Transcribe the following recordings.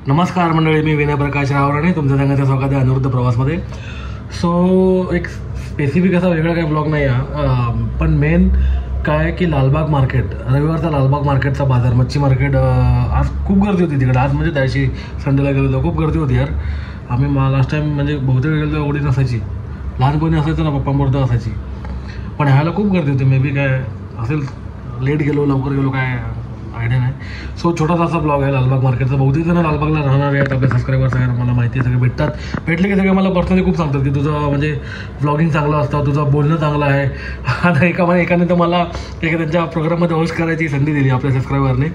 नमस्कार मंडळी, मी विनय प्रकाश रावराणे, तुमचं सांगायचं स्वागत आहे अनिरुद्ध प्रवासमध्ये. सो एक स्पेसिफिक असा वेगळा काही ब्लॉग नाही आहे, पण मेन काय की लालबाग मार्केट, रविवारचा लालबाग मार्केटचा बाजार, मच्छी मार्केट. आज खूप गर्दी होती तिकडे. आज म्हणजे त्याशी संडेला गेलो होतो, खूप गर्दी होती यार. आम्ही लास्ट टाईम म्हणजे बहुतेक गेलो एवढी नसायची, लहानपणी असायचं ना पप्पांबरोबर असायची, पण ह्याला खूप गर्दी होती. मे बी काय असेल, लेट गेलो लवकर गेलो काय आयडिया नाही. सो छोटासा असा ब्लॉग आहे लालबाग मार्केटचा. बहुतेक जण लालबागला राहणार आहेत, आपले सबस्क्रायबर्स आहे, मला माहिती आहे, सगळे भेटले की सगळे मला पर्सनली खूप सांगतात की तुझं म्हणजे ब्लॉगिंग चांगलं असतं, तुझं बोलणं चांगलं आहे. आता एकाने तर मला त्यांच्या प्रोग्राममध्ये होस्ट करायची संधी दिली आपल्या सबस्क्रायबरने,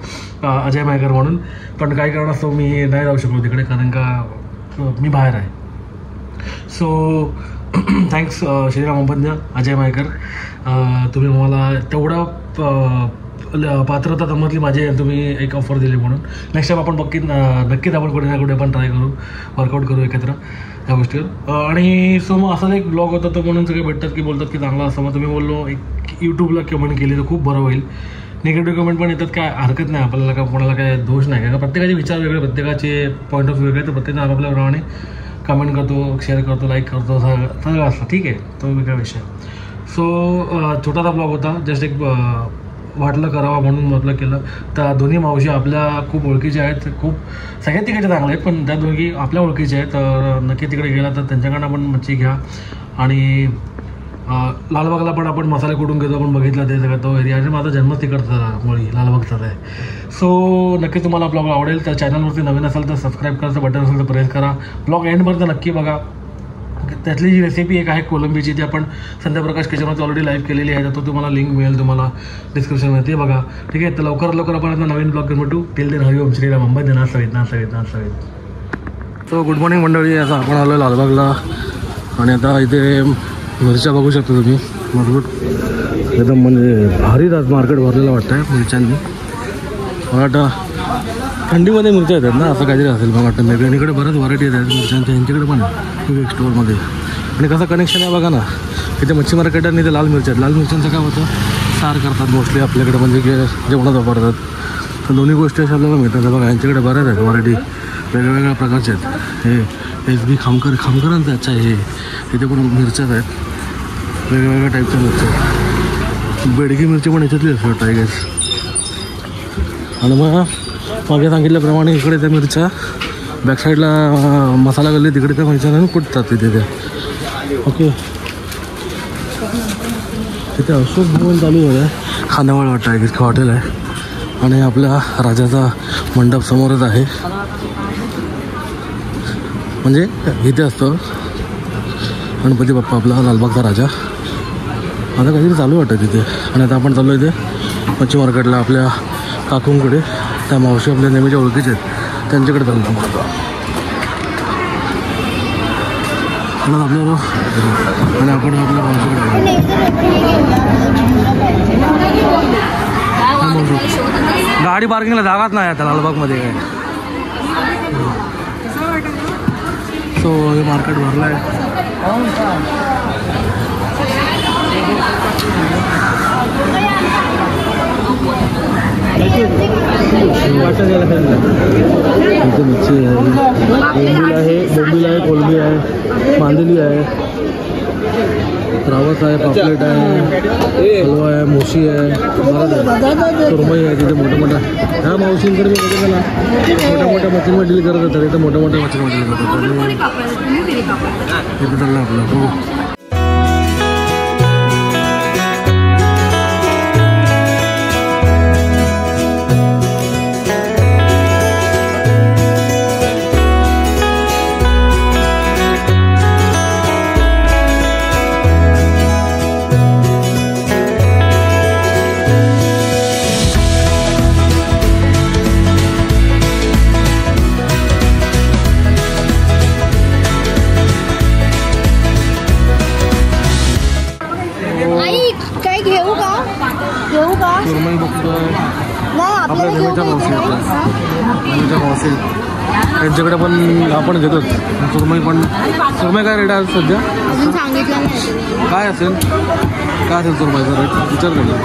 अजय मायकर म्हणून. पण काही कारणास्तव मी नाही जाऊ शकलो तिकडे, कारण का मी बाहेर आहे. सो थँक्स श्रीराम अंपन्या, अजय मायकर, तुम्ही मला तेवढं पात्रता जमतली माझी, तुम्ही एक ऑफर दिली म्हणून. नेक्स्ट टाईम आपण नक्कीच आपण कुठे ना कुठे आपण ट्राय करू, वर्कआउट करू एकत्र या गोष्टीवर. आणि सो मग असाच एक ब्लॉग होता, तो म्हणून सगळे भेटतात की बोलतात की चांगला असतं. मग तुम्ही बोललो एक यूट्यूबला कमेंट केली तर खूप बरं होईल. निगेटिव्ह कमेंट पण येतात, काय हरकत नाही, आपल्याला का कोणाला काय दोष नाही, का प्रत्येकाचे विचार वेगळे, प्रत्येकाचे पॉईंट ऑफ व्ह्यू वेगळे, तर प्रत्येकाने आपापल्याप्रमाणे कमेंट करतो, शेअर करतो, लाईक करतो, सगळं असतं, ठीक आहे, तो वेगळा विषय. सो छोटासा ब्लॉग होता, जस्ट एक वाटलं करावा म्हणून म्हटलं केलं. त्या दोन्ही मावशी आपल्या खूप ओळखीच्या आहेत, खूप सगळ्यात तिकडचे चांगले आहेत, पण त्या दोघी आपल्या ओळखीच्या आहेत. तर नक्की तिकडे गेला तर त्यांच्याकडनं आपण मच्छी घ्या. आणि लालबागला पण आपण मसाले कुठून घेतो आपण बघितलं ते सगळं, तो एरिया. आणि माझा जन्म तिकडचा झाला, मुळी लालबागचाच आहे. सो नक्की तुम्हाला ब्लॉग आवडेल. तर चॅनलवरती नवीन असेल तर सबस्क्राईब करायचं बटन असेल तर प्रेस करा. ब्लॉग एंडपर्यंत नक्की बघा. त्यातली जी रेसिपी एक आहे कोलंबीची, ती आपण संध्याप्रकाश किचनमध्ये ऑलरेडी लाईव्ह केलेली आहे, तर तो तुम्हाला लिंक मिळेल तुम्हाला डिस्क्रिप्शनमध्ये, ते बघा, ठीक आहे. तर लवकर आपण आता नवीन ब्लॉग घेऊन भेटू. टिल देन हरिओम श्रीराम अंबा नाथ. सो गुड मॉर्निंग मंडळी, आता आपण आलो लालबागला. आणि आता इथे मिरच्या बघू शकता तुम्ही, भरपूर एकदम म्हणजे भारीच आज मार्केट भरलेलं वाटतं आहे मिरच्यांनी. मला वाटतं थंडीमध्ये मिरच्या येतात ना, असं काहीतरी असेल मला वाटतं. मेबी इकडे बऱ्याच व्हरायटी येतात मिरच्यांच्या, यांच्याकडे पण एक स्टोअरमध्ये. आणि कसं कनेक्शन आहे बघा ना, इथे मच्छी मार्केट आणि इथे लाल मिरच्या आहेत. लाल मिरच्यांचं काय होतं, सार करतात मोस्टली आपल्याकडे, म्हणजे की जेवणात वापरतात. तर दोन्ही गोष्टी अशा आपल्याला मिळतात. बघा यांच्याकडे बऱ्याच आहेत व्हरायटी, वेगवेगळ्या प्रकारच्या आहेत. हे एस बी खामकरांचं अच्छा आहे. इथे पण मिरच्याच आहेत, वेगवेगळ्या टाईपच्या मिरच्या. बेडगी मिरची पण याच्यातली असं वाटतं आय गेस. आणि मग मागे सांगितल्याप्रमाणे इकडे त्या मिरच्या बॅकसाईडला मसाला गल्ली, तिकडे त्या मिरच्या कुठतात तिथे त्या. ओके, तिथे अशोक भवन चालू झालं आहे, खानावळ वाटतं आहे की हॉटेल आहे. आणि आपल्या राजाचा मंडप समोरच आहे, म्हणजे इथे असतो गणपती बाप्पा आपला लालबागचा राजा. आता काहीतरी चालू वाटतं तिथे. आणि आता आपण चाललो इथे मच्छी मार्केटला आपल्या काकूंकडे, त्या मावशी आपल्या नेहमीच्या ओळखीचे आहेत, त्यांच्याकडे चालतो आता आपल्याला. आणि आपण आपल्या मावशीकडे गाडी पार्किंगला जागाच नाही आता लालबागमध्ये काय. सो हे मार्केट भरलं आहे. इथे मच्छी आहे, बोंबील आहे, कोलंबी आहे, मांदेली आहे, रावस आहे, पापलेट आहे, हलवा आहे, मोशी आहे, सुरमई आहे. तिथे मोठ्या ह्या मावशींकडे मी बघितलं ना, मोठ्या मच्छींमध्ये डील करत होतात. इथं मोठ्या मच्छींमध्ये डील करत होतात. इथे चाललं आपलं. हो, सुरमई बघतोय आपल्या नेहमीच्या मावशी त्यांच्याकडे पण आपण घेतो सुरमई. पण सुरमई काय रेट आहे सध्या, काय असेल सुरमईचा रेट विचार केला.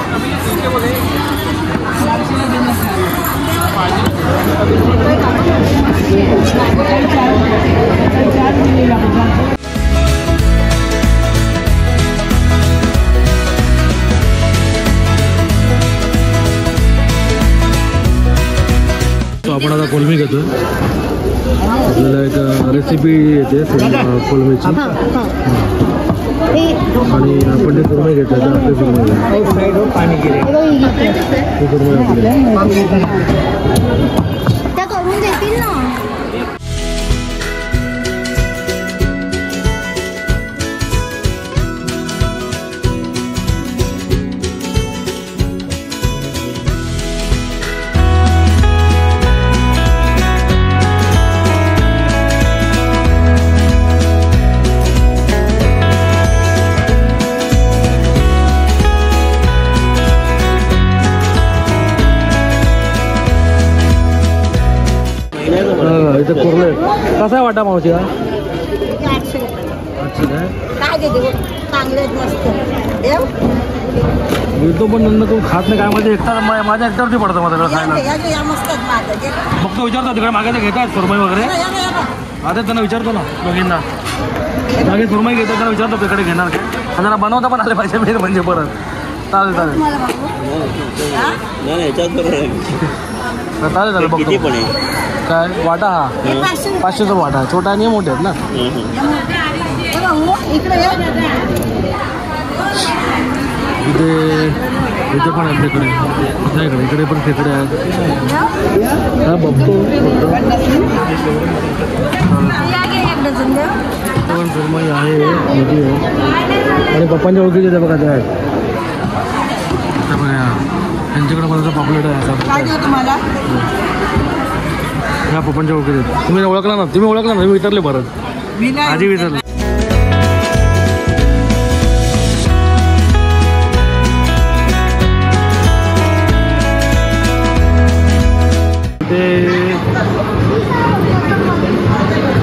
आपण आता कोलमी घेतो. आपल्याला एक रेसिपी येते कोलमीची आणि आपण ते सुरमई घेतो. आपले सुरमई पाणी गेले त्या करून देतील ना. इथे कुर्ले कसा आहे वाटा मावशी? 800 काय काय देते चांगले मस्त मिळतो पण नंतर तू खात नाही काय माझ्या एकटा माझ्या एकट्यावरती पडतं मला खायला. फक्त विचारतो तिकडे मागे घेतात सुरमई वगैरे. आता त्यांना विचारतो ना दोघींना मागे सुरमई घेतात त्यांना विचारतो तिकडे घेणार काय. त्यांना बनवता पण आले पाहिजे मेन म्हणजे परत. चालेल चालेल चालेल चालेल बघतो. काय वाटा? हा 500चा वाटा. छोटा आणि मोठे आहेत ना. इथे पण आहेत खेकडे. इकडे पण खेकडे आहेत. हा बघतो पण सुरमई आहे मोठी आहे आणि पप्पांच्या ओळखीचे ते बघा ते आहेत. बघा यांच्याकडे मला पॉपलेट आहे. ह्या पप्पांच्या ओळखीचे तुम्ही ओळखला ना. तुम्ही ओळखला ना. मी विचारले परत आधी विचारले.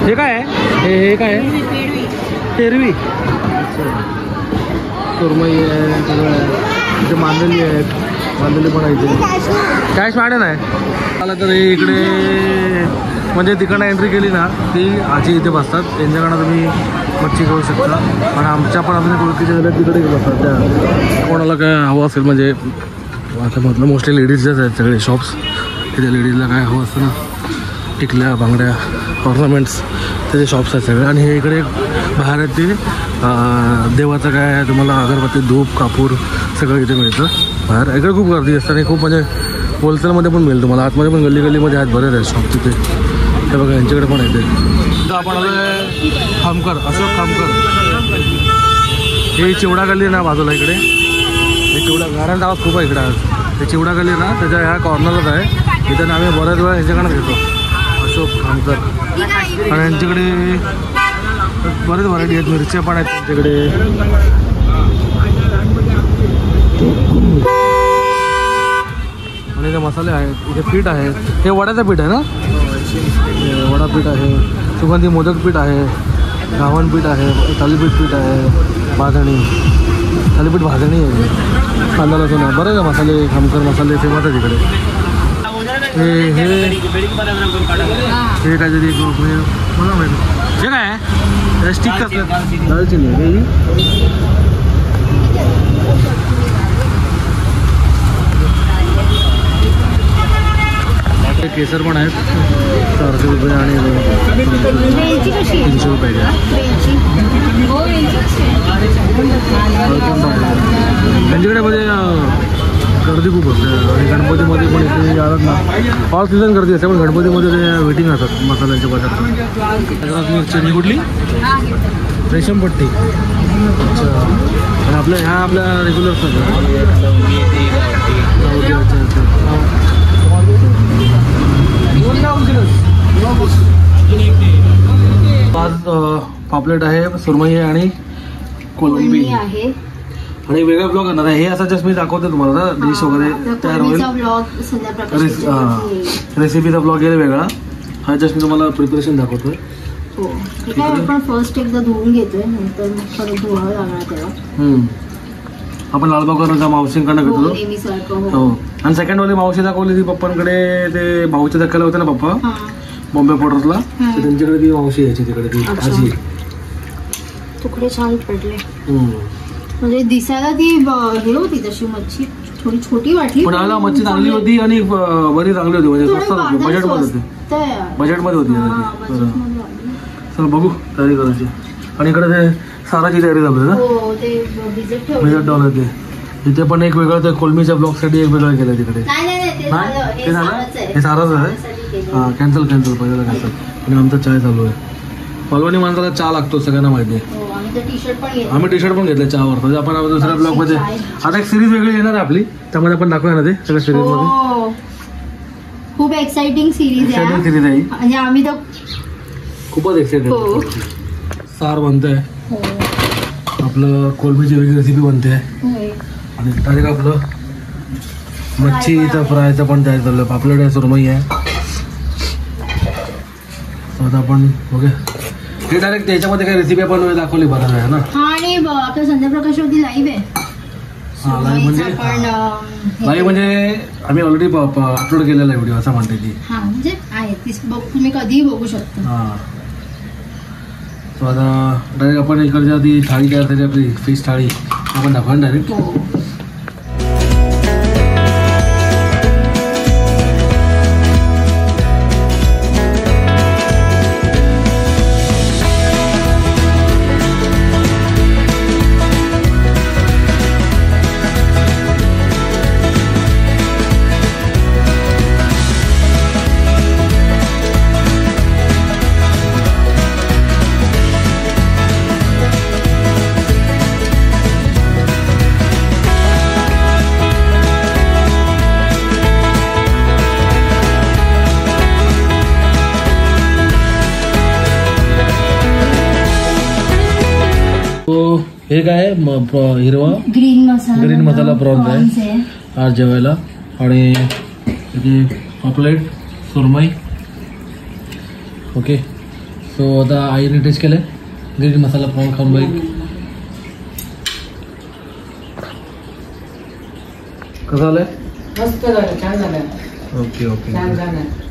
हे काय आहे? हे काय आहे? तेरवी सुरमई आहे सगळं आहे. इथे मांदेली आहेत. मांदेली पण आहे इथे. कॅश मॅडन आहे. मला तर हे इकडे म्हणजे तिकडनं एंट्री केली ना ती आजी इथे बसतात. त्यांच्याकडनं तुम्ही मच्छी घेऊ शकता. आणि आमच्या पण अजून ओळखीच्या झाल्या तिकडे बसतात. त्या कोणाला काय हवं असेल म्हणजे आता म्हटलं मोस्टली लेडीजच आहेत सगळे शॉप्स. तिथे लेडीजला काय हवं असतं ना टिकल्या बांगड्या ऑर्नामेंट्स त्याचे शॉप्स आहेत सगळे. आणि हे इकडे बाहेर आहेत ते देवाचं काय आहे तुम्हाला अगरबत्ती धूप कापूर सगळं इथे मिळतं बाहेर. इकडे खूप गर्दी असते आणि खूप म्हणजे होलसेलमध्ये पण मिळेल तुम्हाला. आतमध्ये पण गल्लीमध्ये आहेत बरेच आहेत शॉप तिथे. ते बघा यांच्याकडे पण आहे ते. आपण आलो खामकर अशोक खामकर. हे चिवडा गल्ली ना बाजूला इकडे. हे चिवडा गाड्यांचा आवाज खूप आहे इकडे आज. हे चिवडा गल्ली ना त्याच्या ह्या कॉर्नरलाच आहे. इथं आम्ही बऱ्याच वेळा यांच्याकडे घेतो अशोक खामकर. आणि यांच्याकडे बरेच व्हरायटी आहेत. मिरच्या पण आहेत त्यांच्याकडे. आणि इथे मसाले आहेत. इथे पीठ आहे. हे वड्याचं पीठ आहे ना. वडा पीठ आहे. सुगंधी मोदक पीठ आहे. घावण पीठ आहे. थालीपीठ पीठ आहे. भाजणी थालीपीठ भाजणी आहे. कांदा लसूण आहे. बरेच मसाले खामकर मसाले फेमस आहे तिकडे. हे काहीतरी मला माहिती. हे काय आहे? स्टिक कसलं दालचिनी हे केसर पण आहेत. 400 रुपये आणि 300 रुपये. त्यांच्याकडे मध्ये गर्दी खूप असते. आणि गणपतीमध्ये पण इथे आलात ना ऑल सीझन गर्दी असते. पण गणपतीमध्ये ते वेटिंग असतात मसाल्यांच्या पदार्थ. मिरची कुठली? रेशमपट्टी. अच्छा. आणि आपल्या ह्या आपल्या रेग्युलर आज पापलेट आहे. सुरमई आहे आणि कोलंबी आहे. आणि वेगळा ब्लॉग करणार आहे. हे असं जस्ट मी दाखवते तुम्हाला डिश वगैरे तयार होईल. रेसिपीचा ब्लॉग आहे वेगळा. हा जस्ट मी तुम्हाला प्रिपरेशन दाखवतोय. आपण फर्स्ट एकदा धुवून घेतोय नंतर परत धुवावं लागणार तेव्हा. आपण लालबागवरच्या मावशींकडनं घेतो. हो. आणि सेकंड वाली मावशी दाखवली ती पप्पांकडे. ते भाऊच्या धक्क्याला होते ना पप्पा बॉम्बे पोर्टर्सला, तर त्यांच्याकडे ती मावशी यायची तिकडे, ती आजी. तुकडे छान पडले. म्हणजे दिसायला ती हे होती तशी मच्छी, थोडी छोटी वाटली पण मला मच्छी चांगली होती आणि बरी चांगली होती, म्हणजे स्वस्त बजेटमध्ये होती, बजेटमध्ये होती. चल बघू तयारी करायची. आणि इकडे ते साराची तयारी चालू आहे ना, भिजत ठेवलं ते. तिथे पण एक वेगळं ते कोलमीच्या ब्लॉकसाठी एक वेगळं केलं तिकडे. नाही ते झालं, हे साराच आहे. हां कॅन्सल पहिल्याला कॅन्सल. आणि आमचा चाय चालू आहे. पलवणी माणसाला चहा लागतो सगळ्यांना माहिती आहे. आम्ही टी शर्ट पण घेतलं चहावर. म्हणजे आपण दुसऱ्या ब्लॉगमध्ये आता एक सिरीज वेगळी येणार आहे आपली, त्यामध्ये आपण दाखवूया ना ते सगळ्या सिरीजमध्ये. खूप एक्साइटिंग सिरीज आहे आणि आम्ही तर खूपच एक्साइटेड. सार बनतंय आपलं, कोलमीची वेगळी रेसिपी बनते आणि डायरेक्ट आपलं मच्छीचं फ्रायचं पण तयार चाललं. पापलेट आहे, सुरमई आहे. आता आपण बघे हे डायरेक्ट त्याच्यामध्ये काही रेसिपी आपण दाखवली बरं आहे ना. आणि आपल्या संध्याप्रकाशवरती लाईव्ह आहे. हां लाईव्ह म्हणजे आम्ही ऑलरेडी अपलोड केलेला आहे व्हिडिओ असं म्हणते ती. हां म्हणजे आहे ती, तुम्ही कधीही बघू शकता. हां तो आता डायरेक्ट आपण इकडच्या ती थाळी तयार झाली आपली फिश थाळी, आपण दाखवा डायरेक्ट. हे काय हिरवा ग्रीन मसाला प्रॉन्स आहे आज जेवायला. आणि इथे पॉपलेट, सुरमई. ओके सो आता आईने टेस्ट केलं ग्रीन मसाला प्रॉन, खाऊन बघ कसं झालंय. मस्त झालं, छान झालं. Okay okay.